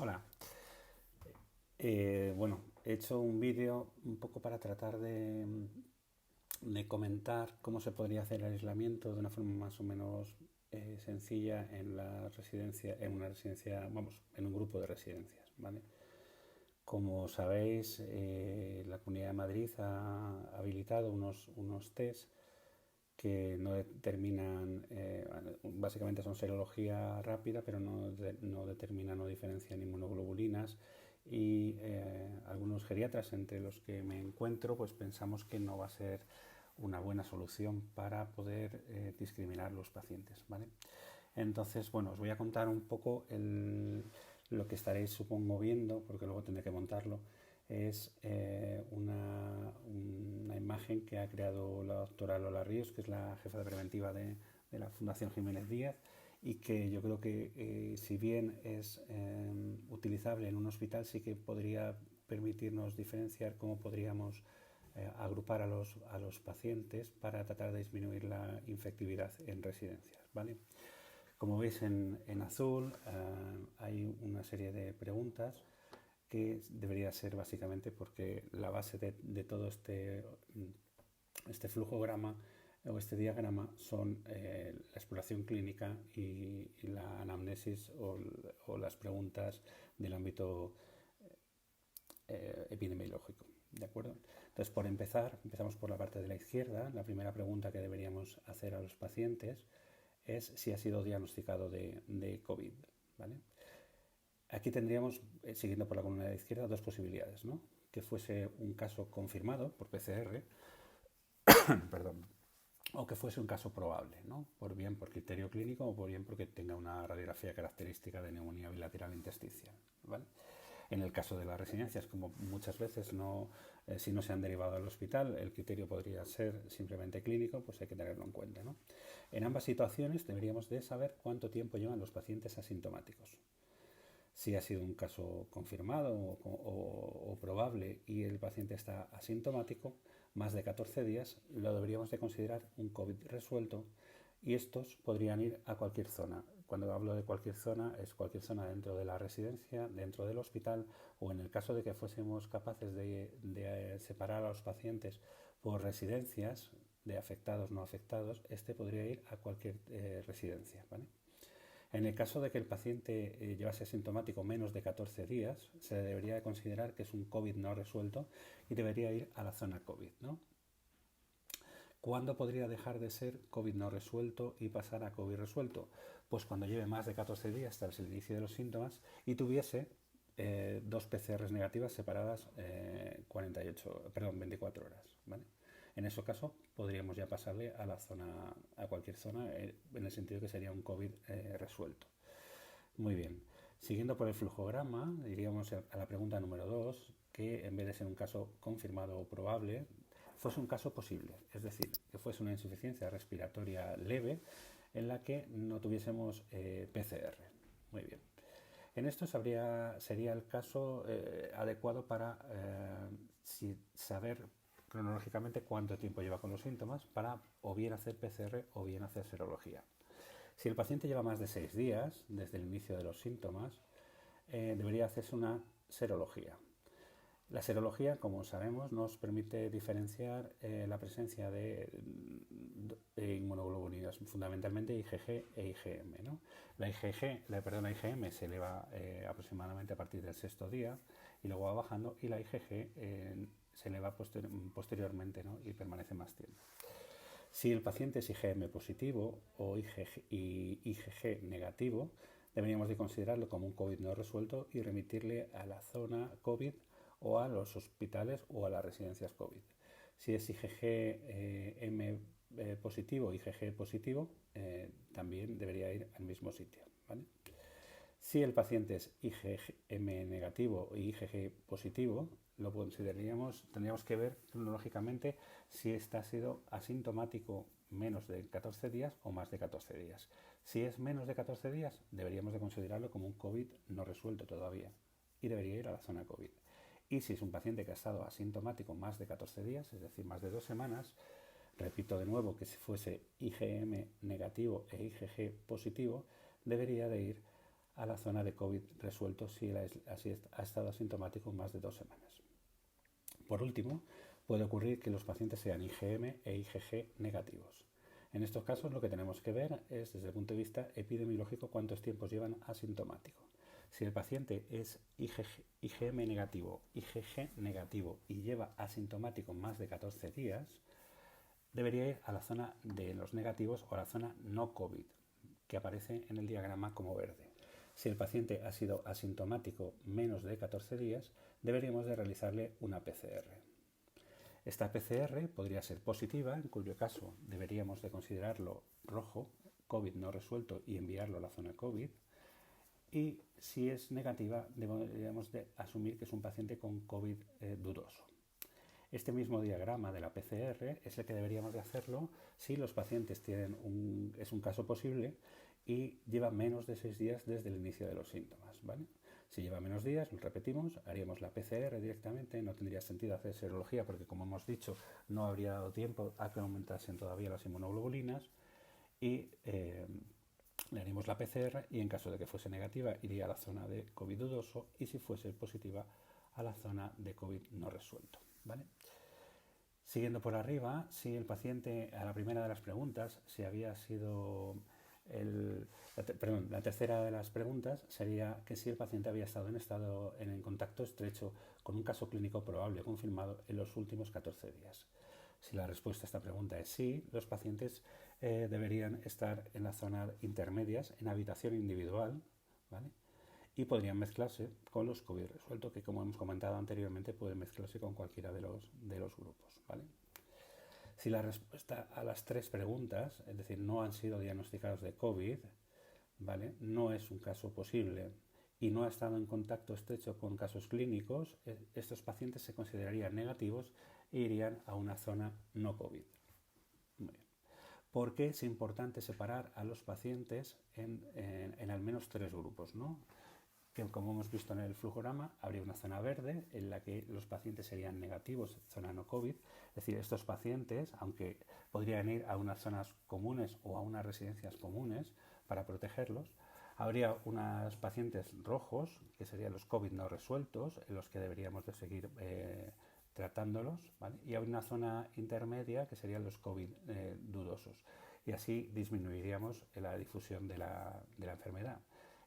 Hola. Bueno, he hecho un vídeo un poco para tratar de comentar cómo se podría hacer el aislamiento de una forma más o menos sencilla en la residencia, en una residencia, vamos, en un grupo de residencias, ¿vale? Como sabéis, la Comunidad de Madrid ha habilitado unos test que no determinan, básicamente son serología rápida, pero no determinan o diferencian inmunoglobulinas y algunos geriatras entre los que me encuentro pues pensamos que no va a ser una buena solución para poder discriminar los pacientes, ¿vale? Entonces, bueno, os voy a contar un poco lo que estaréis, supongo, viendo, porque luego tendré que montarlo. Es una imagen que ha creado la doctora Lola Ríos, que es la jefa de preventiva de la Fundación Jiménez Díaz, y que yo creo que si bien es utilizable en un hospital, sí que podría permitirnos diferenciar cómo podríamos agrupar a los pacientes para tratar de disminuir la infectividad en residencias, ¿vale? Como veis en azul hay una serie de preguntas que debería ser básicamente porque la base de todo este flujograma o este diagrama son la exploración clínica y la anamnesis o las preguntas del ámbito epidemiológico. ¿De acuerdo? Entonces, por empezar, empezamos por la parte de la izquierda. La primera pregunta que deberíamos hacer a los pacientes es si ha sido diagnosticado de COVID, ¿vale? Aquí tendríamos, siguiendo por la columna de la izquierda, dos posibilidades, ¿no? Que fuese un caso confirmado por PCR, perdón, o que fuese un caso probable, ¿no? Por bien por criterio clínico o por bien porque tenga una radiografía característica de neumonía bilateral intersticial, ¿vale? En el caso de las residencias, como muchas veces si no se han derivado al hospital, el criterio podría ser simplemente clínico, pues hay que tenerlo en cuenta, ¿no? En ambas situaciones deberíamos de saber cuánto tiempo llevan los pacientes asintomáticos. Si ha sido un caso confirmado o probable y el paciente está asintomático, más de 14 días, lo deberíamos de considerar un COVID resuelto y estos podrían ir a cualquier zona. Cuando hablo de cualquier zona, es cualquier zona dentro de la residencia, dentro del hospital o en el caso de que fuésemos capaces de separar a los pacientes por residencias, de afectados no afectados, este podría ir a cualquier residencia, ¿vale? En el caso de que el paciente llevase asintomático menos de 14 días, se debería de considerar que es un COVID no resuelto y debería ir a la zona COVID, ¿no? ¿Cuándo podría dejar de ser COVID no resuelto y pasar a COVID resuelto? Pues cuando lleve más de 14 días tras el inicio de los síntomas y tuviese dos PCRs negativas separadas 24 horas, ¿vale? En ese caso podríamos ya pasarle a la zona, a cualquier zona, en el sentido que sería un COVID resuelto. Muy bien. Siguiendo por el flujograma, iríamos a la pregunta número 2, que en vez de ser un caso confirmado o probable, fuese un caso posible, es decir, que fuese una insuficiencia respiratoria leve en la que no tuviésemos PCR. Muy bien. En esto sería el caso adecuado para saber cronológicamente cuánto tiempo lleva con los síntomas para o bien hacer PCR o bien hacer serología. Si el paciente lleva más de 6 días desde el inicio de los síntomas, debería hacerse una serología. La serología, como sabemos, nos permite diferenciar la presencia de inmunoglobulinas, fundamentalmente IgG e IgM, ¿no? La IgM se eleva aproximadamente a partir del sexto día y luego va bajando, y la IgG se eleva posteriormente, ¿no? Y permanece más tiempo. Si el paciente es IgM positivo o IgG negativo, deberíamos de considerarlo como un COVID no resuelto y remitirle a la zona COVID o a los hospitales o a las residencias COVID. Si es IgM positivo, IgG positivo, también debería ir al mismo sitio, ¿vale? Si el paciente es IgM negativo y IgG positivo, lo consideraríamos, tendríamos que ver cronológicamente si ha sido asintomático menos de 14 días o más de 14 días. Si es menos de 14 días, deberíamos de considerarlo como un COVID no resuelto todavía y debería ir a la zona COVID. Y si es un paciente que ha estado asintomático más de 14 días, es decir, más de 2 semanas, repito de nuevo que si fuese IgM negativo e IgG positivo, debería de ir a la zona de COVID resuelto si ha estado asintomático más de 2 semanas. Por último, puede ocurrir que los pacientes sean IgM e IgG negativos. En estos casos lo que tenemos que ver es, desde el punto de vista epidemiológico, cuántos tiempos llevan asintomático. Si el paciente es IgM negativo, IgG negativo y lleva asintomático más de 14 días, debería ir a la zona de los negativos o a la zona no COVID, que aparece en el diagrama como verde. Si el paciente ha sido asintomático menos de 14 días, deberíamos de realizarle una PCR. Esta PCR podría ser positiva, en cuyo caso deberíamos de considerarlo rojo, COVID no resuelto, y enviarlo a la zona COVID. Y si es negativa, deberíamos de asumir que es un paciente con COVID dudoso. Este mismo diagrama de la PCR es el que deberíamos de hacerlo si los pacientes es un caso posible y lleva menos de 6 días desde el inicio de los síntomas, ¿vale? Si lleva menos días, lo repetimos, haríamos la PCR directamente, no tendría sentido hacer serología porque, como hemos dicho, no habría dado tiempo a que aumentasen todavía las inmunoglobulinas y le haríamos la PCR y en caso de que fuese negativa iría a la zona de COVID dudoso y si fuese positiva a la zona de COVID no resuelto, ¿vale? Siguiendo por arriba, si el paciente, a la primera de las preguntas, si había sido la tercera de las preguntas sería que si el paciente había estado en contacto estrecho con un caso clínico probable confirmado en los últimos 14 días. Si la respuesta a esta pregunta es sí, los pacientes deberían estar en la zona intermedias, en habitación individual, ¿vale? Y podrían mezclarse con los COVID resuelto, que, como hemos comentado anteriormente, pueden mezclarse con cualquiera de los grupos, ¿vale? Si la respuesta a las 3 preguntas, es decir, no han sido diagnosticados de COVID, ¿vale?, no es un caso posible y no ha estado en contacto estrecho con casos clínicos, estos pacientes se considerarían negativos e irían a una zona no COVID. Muy bien. ¿Por qué es importante separar a los pacientes en al menos 3 grupos, ¿no? Que, como hemos visto en el flujograma, habría una zona verde en la que los pacientes serían negativos, zona no COVID. Es decir, estos pacientes, aunque podrían ir a unas zonas comunes o a unas residencias comunes para protegerlos, habría unos pacientes rojos, que serían los COVID no resueltos, en los que deberíamos de seguir tratándolos, ¿vale? Y habría una zona intermedia, que serían los COVID dudosos. Y así disminuiríamos la difusión de la enfermedad.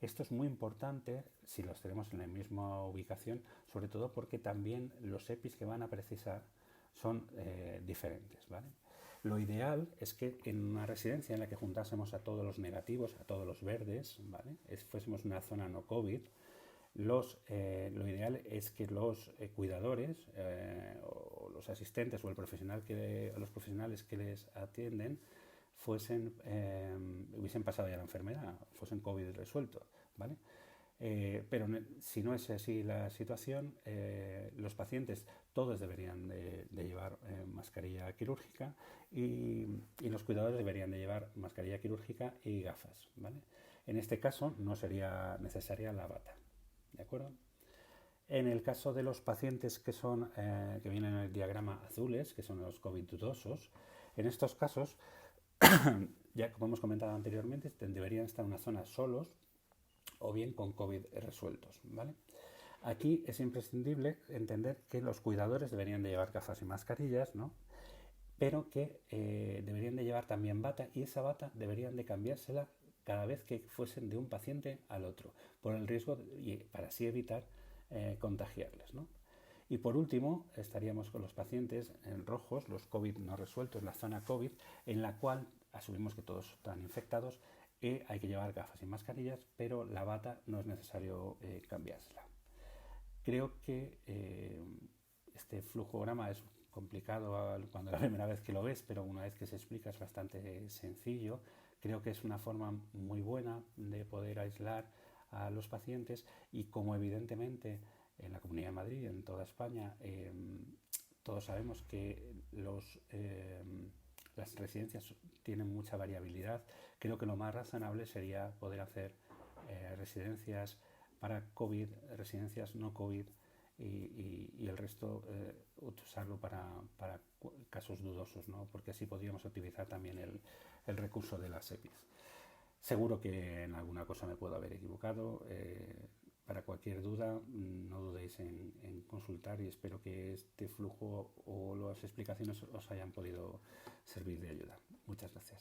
Esto es muy importante si los tenemos en la misma ubicación, sobre todo porque también los EPIs que van a precisar son diferentes, ¿vale? Lo ideal es que en una residencia en la que juntásemos a todos los negativos, a todos los verdes, ¿vale?, fuésemos una zona no COVID, lo ideal es que los cuidadores o los asistentes o los profesionales que les atienden hubiesen pasado ya la enfermedad, fuesen COVID resuelto, ¿vale? Pero si no es así la situación, los pacientes todos deberían de llevar mascarilla quirúrgica y los cuidadores deberían de llevar mascarilla quirúrgica y gafas, ¿vale? En este caso no sería necesaria la bata, ¿de acuerdo? En el caso de los pacientes que vienen en el diagrama azules, que son los COVID dudosos, en estos casos, ya como hemos comentado anteriormente, deberían estar en una zona solos o bien con COVID resueltos, ¿vale? Aquí es imprescindible entender que los cuidadores deberían de llevar gafas y mascarillas, ¿no?, pero que deberían de llevar también bata, y esa bata deberían de cambiársela cada vez que fuesen de un paciente al otro, por el riesgo y para así evitar contagiarles, ¿no? Y por último, estaríamos con los pacientes en rojos, los COVID no resueltos, la zona COVID, en la cual asumimos que todos están infectados y hay que llevar gafas y mascarillas, pero la bata no es necesario cambiársela. Creo que este flujograma es complicado cuando la primera vez que lo ves, pero una vez que se explica es bastante sencillo. Creo que es una forma muy buena de poder aislar a los pacientes y, como evidentemente en la Comunidad de Madrid y en toda España todos sabemos que las residencias tienen mucha variabilidad, creo que lo más razonable sería poder hacer residencias para COVID, residencias no COVID y el resto usarlo para casos dudosos, ¿no?, porque así podríamos utilizar también el recurso de las EPIs. Seguro que en alguna cosa me puedo haber equivocado. Para cualquier duda, no dudéis en consultar y espero que este flujo o las explicaciones os hayan podido servir de ayuda. Muchas gracias.